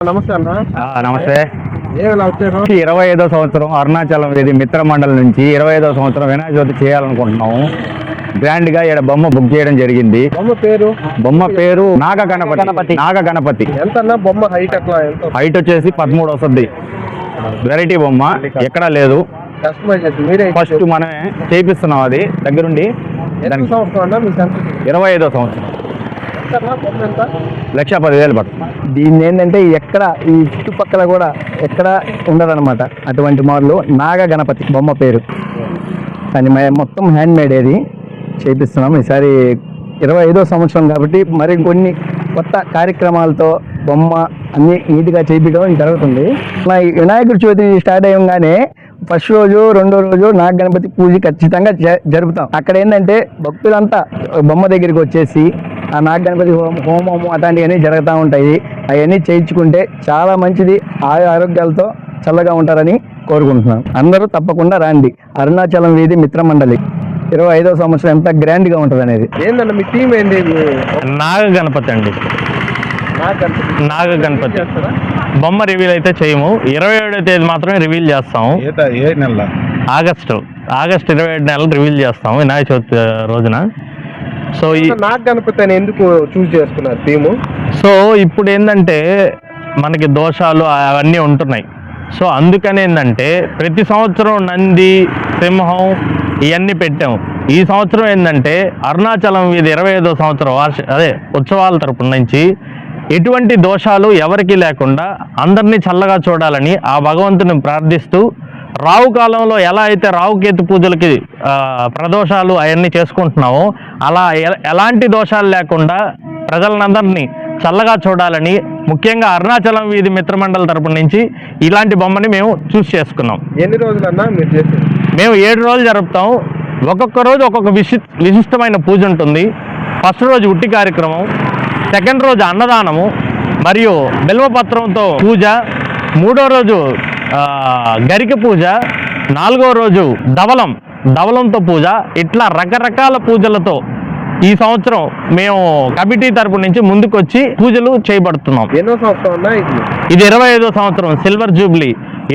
నమస్తే అన్న. నమస్తే. ఏమైనా వచ్చారు? 25వ సంవత్సరం అరుణాచలం వీధి మిత్ర మండలి నుంచి 25వ సంవత్సరం వినాయక చవితి చేయాలనుకుంటున్నాము. గ్రాండ్ గా ఇక్కడ బొమ్మ బుక్ చేయడం జరిగింది. బొమ్మ పేరు నాగ గణపతి. ఎంత బొమ్మ హైట్? హైట్ వచ్చేసి 13 వస్తుంది. వెరైటీ బొమ్మ ఎక్కడా లేదు. ఫస్ట్ మనమే చేపిస్తున్నాం. అది దగ్గరుండి 25వ సంవత్సరం 1,10,000 పడుతుంది. దీన్ని ఏంటంటే ఎక్కడ ఈ చుట్టుపక్కల కూడా ఎక్కడ ఉండదన్నమాట. అటువంటి మోడల్ నాగ గణపతి బొమ్మ పేరు. కానీ మొత్తం హ్యాండ్ మేడ్ ఏది చేపిస్తున్నాం. ఈసారి 25వ సంవత్సరం కాబట్టి మరి కొన్ని కొత్త కార్యక్రమాలతో బొమ్మ అన్ని నీట్గా చేయించడం జరుగుతుంది. వినాయకుడి చవితి స్టార్ట్ అయ్యంగానే ఫస్ట్ రోజు రెండో రోజు నాగ గణపతి పూజ ఖచ్చితంగా జరుపుతాం. అక్కడ ఏంటంటే భక్తులంతా బొమ్మ దగ్గరికి వచ్చేసి ఆ నాగ గణపతి హోమము అట్లాంటివన్నీ జరుగుతూ ఉంటాయి. అవన్నీ చేయించుకుంటే చాలా మంచిది. ఆరోగ్యాలతో చల్లగా ఉంటారని కోరుకుంటున్నాం. అందరూ తప్పకుండా రండి. అరుణాచలం వీధి మిత్ర మండలి 25వ సంవత్సరం ఎంత గ్రాండ్ గా ఉంటది అనేది. ఏంటంటే మీ టీం ఏంటి? నాగ గణపతి అండి. నాగ గణపతి బొమ్మ రివీల్ అయితే చేయము. 27వ తేదీ మాత్రమే రివీల్ చేస్తాము. ఆగస్టు 27 నెల రివీల్ చేస్తాము వినాయక చవితి రోజున. సో ఈ నాగ గణపతి అని ఎందుకు చూస్ చేసుకున్నారు టీము? సో ఇప్పుడు ఏంటంటే మనకి దోషాలు అవన్నీ ఉంటున్నాయి. సో అందుకని ఏంటంటే ప్రతి సంవత్సరం నంది, సింహం ఇవన్నీ పెట్టాము. ఈ సంవత్సరం ఏంటంటే అరుణాచలం వీధి 25వ సంవత్సరం ఉత్సవాల తరపున నుంచి ఎటువంటి దోషాలు ఎవరికి లేకుండా అందరినీ చల్లగా చూడాలని ఆ భగవంతుని ప్రార్థిస్తూ రావు కాలంలో ఎలా అయితే రావుకేతు పూజలకి ప్రదోషాలు అవన్నీ చేసుకుంటున్నామో అలా ఎలాంటి దోషాలు లేకుండా ప్రజలందరినీ చల్లగా చూడాలని ముఖ్యంగా అరుణాచలం వీధి మిత్రమండలి తరపు నుంచి ఇలాంటి బొమ్మని మేము చూస్ చేసుకున్నాం. ఎన్ని రోజులన్నా మీరు చేస్తారు? మేము 7 రోజులు జరుపుతాం. ఒక్కొక్క రోజు ఒక్కొక్క విశిష్టమైన పూజ ఉంటుంది. ఫస్ట్ రోజు ఉట్టి కార్యక్రమం, సెకండ్ రోజు అన్నదానము మరియు బిల్వపత్రంతో పూజ, మూడో రోజు గరిక పూజ, 4వ రోజు దవలంతో పూజ. ఇట్లా రకరకాల పూజలతో ఈ సంవత్సరం మేము కమిటీ తరపు నుంచి ముందుకొచ్చి పూజలు చేయబడుతున్నాం. ఎన్నో సంవత్సరం? ఇది 25వ సంవత్సరం సిల్వర్ జూబ్లీ.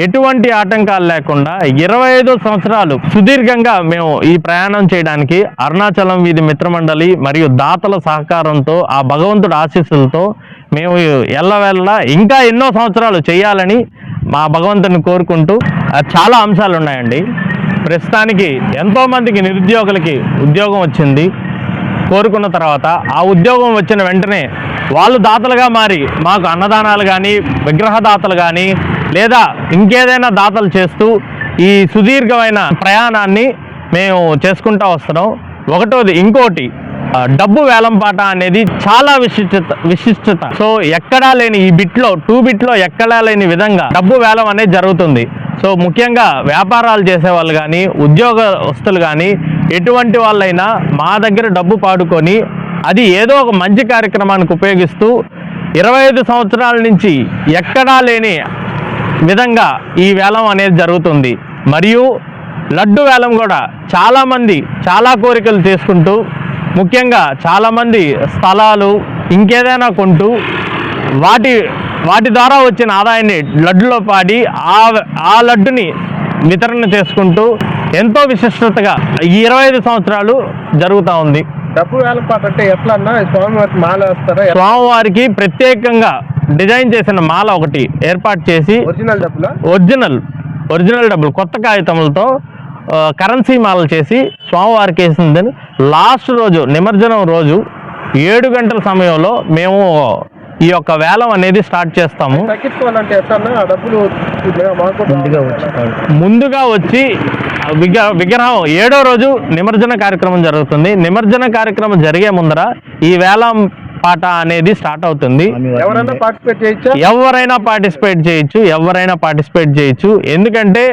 ఎటువంటి ఆటంకాలు లేకుండా 25 సంవత్సరాలు సుదీర్ఘంగా మేము ఈ ప్రయాణం చేయడానికి అరుణాచలం వీధి మిత్రమండలి మరియు దాతల సహకారంతో ఆ భగవంతుడి ఆశీస్సులతో మేము ఎల్లవెల్లా ఇంకా ఎన్నో సంవత్సరాలు చేయాలని మా భగవంతుని కోరుకుంటూ చాలా అంశాలు ఉన్నాయండి. ప్రస్తుతానికి ఎంతోమందికి నిరుద్యోగులకి ఉద్యోగం వచ్చింది. కోరుకున్న తర్వాత ఆ ఉద్యోగం వచ్చిన వెంటనే వాళ్ళు దాతలుగా మారి మాకు అన్నదానాలు కానీ, విగ్రహ దాతలు కానీ లేదా ఇంకేదైనా దాతలు చేస్తూ ఈ సుదీర్ఘమైన ప్రయాణాన్ని మేము చేసుకుంటూ వస్తున్నాం. ఒకటోది ఇంకోటి డబ్బు వేలంపాట అనేది చాలా విశిష్టత. సో ఎక్కడా లేని ఈ బిట్లో 2 బిట్లో ఎక్కడా లేని విధంగా డబ్బు వేలం అనేది జరుగుతుంది. సో ముఖ్యంగా వ్యాపారాలు చేసేవాళ్ళు కానీ, ఉద్యోగస్తులు కానీ, ఎటువంటి వాళ్ళైనా మా దగ్గర డబ్బు పాడుకొని అది ఏదో ఒక మంచి కార్యక్రమానికి ఉపయోగిస్తూ 25 సంవత్సరాల నుంచి ఎక్కడా లేని విధంగా ఈ వేలం అనేది జరుగుతుంది. మరియు లడ్డు వేలం కూడా చాలామంది చాలా కోరికలు తీసుకుంటూ ముఖ్యంగా చాలామంది స్థలాలు ఇంకేదైనా కొంటూ వాటి ద్వారా వచ్చిన ఆదాయాన్ని లడ్డులో పాడి ఆ లడ్డుని వితరణ చేసుకుంటూ ఎంతో విశిష్టతగా ఈ 25 సంవత్సరాలు జరుగుతూ ఉంది. డబ్బు వేలంపాట అంటే ఎట్లా అన్నా? స్వామివారికి మాల వేస్తారా? స్వామివారికి ప్రత్యేకంగా డిజైన్ చేసిన మాల ఒకటి ఏర్పాటు చేసి ఒరిజినల్ డబ్బులు కొత్త కాగితములతో కరెన్సీ మాలలు చేసి స్వామివారికి వేసిందని లాస్ట్ రోజు నిమజ్జనం రోజు 7 గంటల సమయంలో మేము ఈ యొక్క వేలం అనేది స్టార్ట్ చేస్తాము. ముందుగా వచ్చి విగ్రహం 7వ రోజు నిమజ్జన కార్యక్రమం జరుగుతుంది. నిమజ్జన కార్యక్రమం జరిగే ముందర ఈ వేలం పాట అనేది స్టార్ట్ అవుతుంది. ఎవరైనా పార్టిసిపేట్ చేయొచ్చు. ఎందుకంటే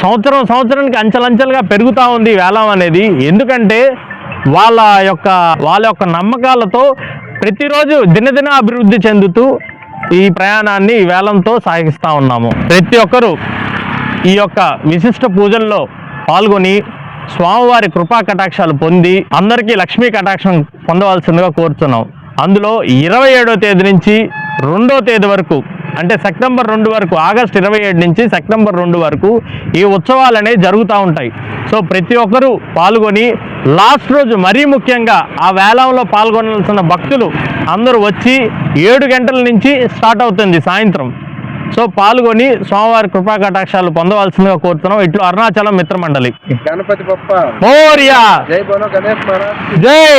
సంవత్సరానికి అంచెలంచెలుగా పెరుగుతూ ఉంది వేలం అనేది. ఎందుకంటే వాళ్ళ యొక్క నమ్మకాలతో ప్రతిరోజు దినదిన అభివృద్ధి చెందుతూ ఈ ప్రయాణాన్ని ఈ వేలంతో సాగిస్తూ ఉన్నాము. ప్రతి ఒక్కరూ ఈ యొక్క విశిష్ట పూజల్లో పాల్గొని స్వామివారి కృపా కటాక్షాలు పొంది అందరికీ లక్ష్మీ కటాక్షం పొందవలసిందిగా కోరుతున్నాం. అందులో 27వ తేదీ నుంచి 2వ తేదీ వరకు అంటే సెప్టెంబర్ 2 వరకు, ఆగస్టు 27 నుంచి సెప్టెంబర్ 2 వరకు ఈ ఉత్సవాలు అనేవి జరుగుతూ ఉంటాయి. సో ప్రతి ఒక్కరూ పాల్గొని లాస్ట్ రోజు మరీ ముఖ్యంగా ఆ వేలంలో పాల్గొనాల్సిన భక్తులు అందరూ వచ్చి 7 గంటల నుంచి స్టార్ట్ అవుతుంది సాయంత్రం. సో పాల్గొని స్వామివారి కృపా కటాక్షాలు పొందవలసిందిగా కోరుతున్నాం. ఇట్లు అరుణాచలం మిత్రమండలి. గణపతి బప్ప మోరియా. జై బోలో గణేష్ మహారాజ్. జై.